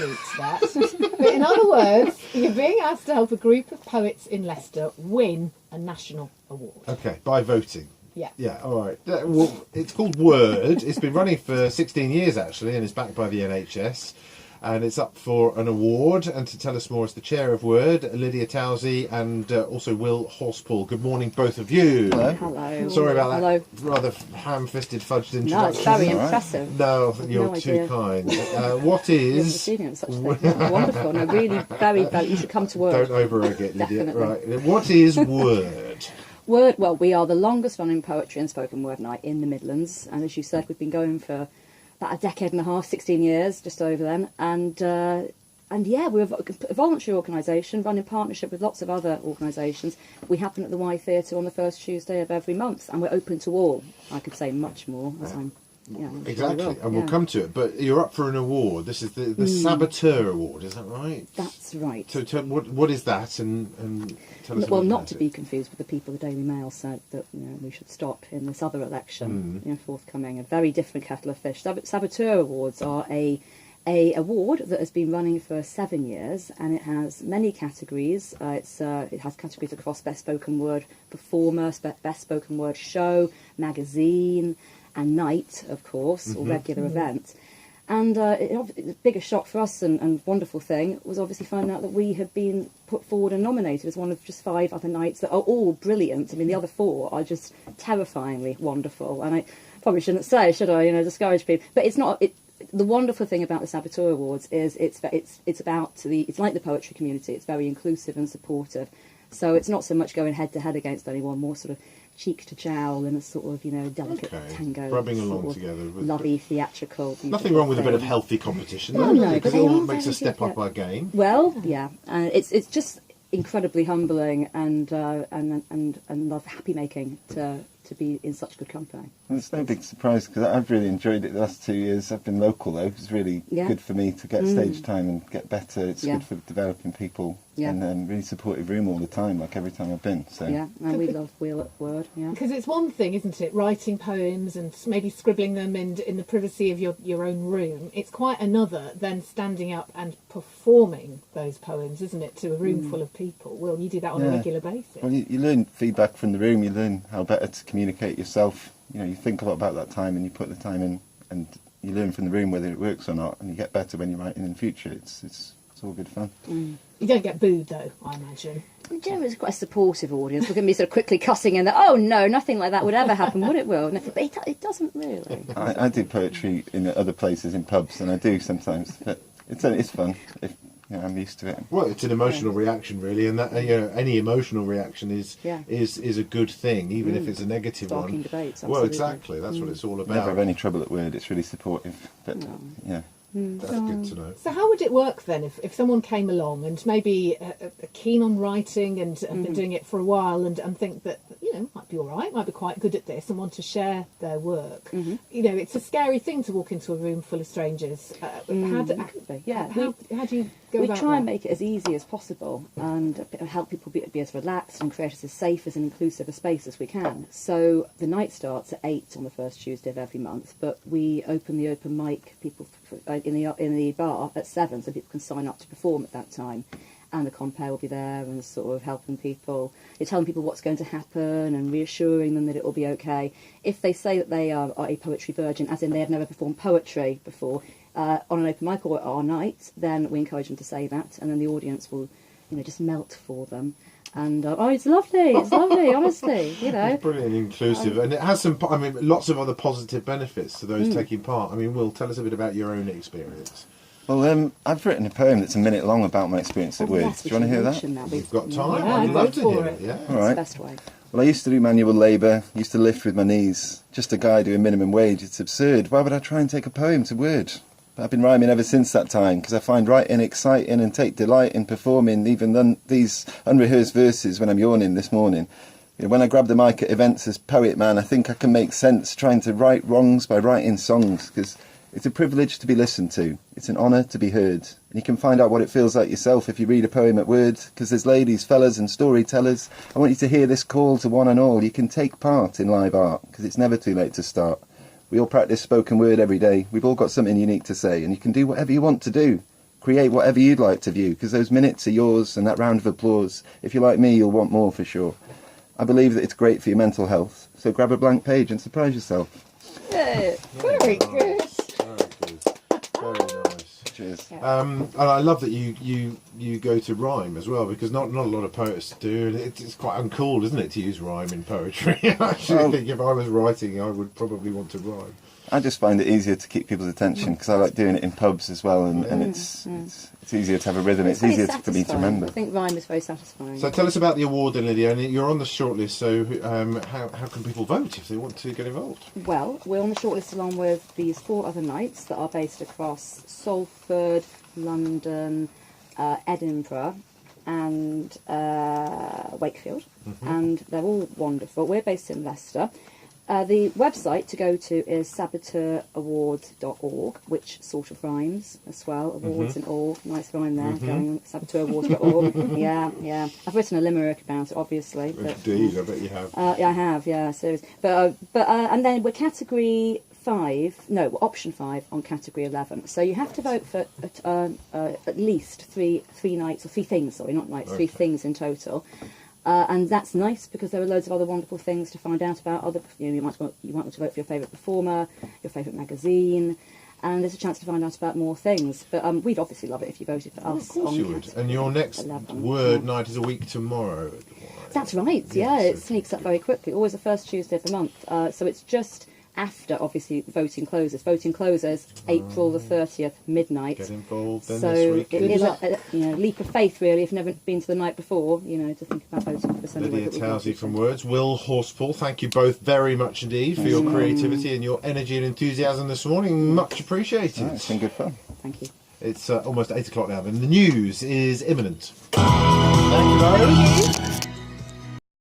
sweet, that. But in other words, you're being asked to help a group of poets in Leicester win a national award. Okay, by voting. Yeah. Yeah, all right. Well, it's called Word. It's been running for 16 years, actually, and it's backed by the NHS. And it's up for an award. And to tell us more is the chair of Word, Lydia Towsey, and also Will Horspool. Good morning, both of you. Hello. Hello. Sorry about that Hello. rather ham-fisted, fudged introduction. No, it's very Right. impressive. No, you're No too idea. kind. What You're is... receiving it, such thing. Wonderful. No, really, very, very. You should come to Word. Don't over-egg it, Lydia. Definitely. Right. What is Word? Word. Well, we are the longest running poetry and spoken word night in the Midlands, and as you said, we've been going for about a decade and a half, 16 years, just over then, and yeah, we're a voluntary organisation run in partnership with lots of other organisations. We happen at the Y Theatre on the first Tuesday of every month, and we're open to all. I could say much more, as I'm sure I Exactly, will. and we'll come to it. But you're up for an award. This is the Saboteur Award, is that right? That's right. So what is that, and tell us Well, about not it. to be confused with the people the Daily Mail said that we should stop in this other election forthcoming. A very different kettle of fish. Saboteur Awards are a award that has been running for 7 years, and it has many categories. It has categories across best spoken word performer, best spoken word show, magazine, and night, of course, or regular event. And the biggest shock for us and wonderful thing was obviously finding out that we had been put forward and nominated as one of just 5 other nights that are all brilliant. I mean, the other 4 are just terrifyingly wonderful. And I probably shouldn't say, should I, discourage people. But it's not... The wonderful thing about the Saboteur Awards is it's like the poetry community. It's very inclusive and supportive. So it's not so much going head to head against anyone, more sort of cheek to jowl in a sort of delicate tango, rubbing along sort of together with lovey, theatrical. Nothing wrong with a bit of healthy competition, No, though, no, because but it they all are makes us very step good, up our game. Well, yeah, it's just incredibly humbling and love happy making to be in such good company. Well, it's no big surprise because I've really enjoyed it the last 2 years. I've been local though. It's really good for me to get stage time and get better. It's good for developing people and really supportive room all the time, like every time I've been. So yeah, and we love Wheel at Word. Yeah, Because it's one thing, isn't it, writing poems and maybe scribbling them in the privacy of your own room. It's quite another than standing up and performing those poems, isn't it, to a room full of people. Well, you do that on a regular basis. Well, you learn feedback from the room. You learn how better to communicate yourself. You think a lot about that time and you put the time in, and you learn from the room whether it works or not, and you get better when you're writing in the future. It's all good fun. You don't get booed, though, I imagine. Generally, it's quite a supportive audience. We're going to be sort of quickly cussing in that. Oh no, nothing like that would ever happen, would it? Will, no, but it doesn't really. I do poetry in other places, in pubs, and I do sometimes, but it's fun. I'm used to it. Well, it's an emotional reaction, really, and that any emotional reaction is a good thing, even if it's a negative Sparking one. debates, Well, absolutely. exactly. That's what it's all about. Never have any trouble at Word. It's really supportive. But yeah. That's good to know. So how would it work then if someone came along and maybe are keen on writing and have been doing it for a while and think that, might be all right, might be quite good at this and want to share their work? It's a scary thing to walk into a room full of strangers. How do you go We about try and that? make it as easy as possible and help people be as relaxed and create as safe as inclusive a space as we can. So the night starts at 8 on the first Tuesday of every month, but we open the open mic people in the bar at 7, so people can sign up to perform at that time. And the compere will be there and sort of helping people, telling people what's going to happen and reassuring them that it will be okay. If they say that they are a poetry virgin, as in they have never performed poetry before, on an open mic or our night, then we encourage them to say that, and then the audience will, just melt for them. And it's lovely, honestly, It's brilliant and inclusive, and it has lots of other positive benefits to those taking part. Will, tell us a bit about your own experience. Well, I've written a poem that's a minute long about my experience at Word. Yes, Do you want to hear that? We've got time. Yeah, I'd love to go hear for it. it. Yeah. All right. the best way. Well, I used to do manual labour, used to lift with my knees. Just a guy doing minimum wage. It's absurd. Why would I try and take a poem to Word? But I've been rhyming ever since that time, because I find writing exciting and take delight in performing even these unrehearsed verses when I'm yawning this morning. When I grab the mic at events as poet man, I think I can make sense trying to right wrongs by writing songs, because it's a privilege to be listened to. It's an honour to be heard. And you can find out what it feels like yourself if you read a poem at Word, because there's ladies, fellas and storytellers. I want you to hear this call to one and all. You can take part in live art, because it's never too late to start. We all practice spoken word every day. We've all got something unique to say, and you can do whatever you want to do. create whatever you'd like to view, because those minutes are yours, and that round of applause, if you're like me, you'll want more for sure. I believe that it's great for your mental health, so grab a blank page and surprise yourself. Yeah, very good. Very good. Very nice. Cheers. And I love that you go to rhyme as well, because not a lot of poets do, and it's quite uncool, isn't it, to use rhyme in poetry? I actually think if I was writing, I would probably want to rhyme. I just find it easier to keep people's attention, because I like doing it in pubs as well, and it's easier to have a rhythm. It's easier for me to remember. I think rhyme is very satisfying. So tell us about the award then, Lydia. And you're on the shortlist, so how can people vote if they want to get involved? Well, we're on the shortlist along with these 4 other nights that are based across Salford, London, Edinburgh and Wakefield, and they're all wonderful. We're based in Leicester. The website to go to is saboteurawards.org, which sort of rhymes as well. Awards and org, nice rhyme there. Going on saboteurawards.org. yeah. I've written a limerick about it, obviously. But, Indeed, I bet you have. yeah, I have. Yeah, seriously. But and then we're category 5. No, option 5 on category 11. So you have to vote for at least three nights, or 3 things. Sorry, not nights. 3 things in total. And that's nice, because there are loads of other wonderful things to find out about. You might want to vote for your favourite performer, your favourite magazine, and there's a chance to find out about more things. But we'd obviously love it if you voted for us. Of course you would. And your next 11. word night is a week tomorrow. That's right. Yeah, it sneaks up very quickly. Always the first Tuesday of the month. So it's just after, obviously, voting closes. Voting closes April the 30th, midnight. Get involved then So this week. it is a leap of faith, really, if you've never been to the night before, to think about voting for the Sunday. Lydia Towsey from Words, Will Horspool, thank you both very much indeed for your creativity and your energy and enthusiasm this morning. Much appreciated. It's been good fun. Thank you. It's almost 8 o'clock now, and the news is imminent. Thank you both.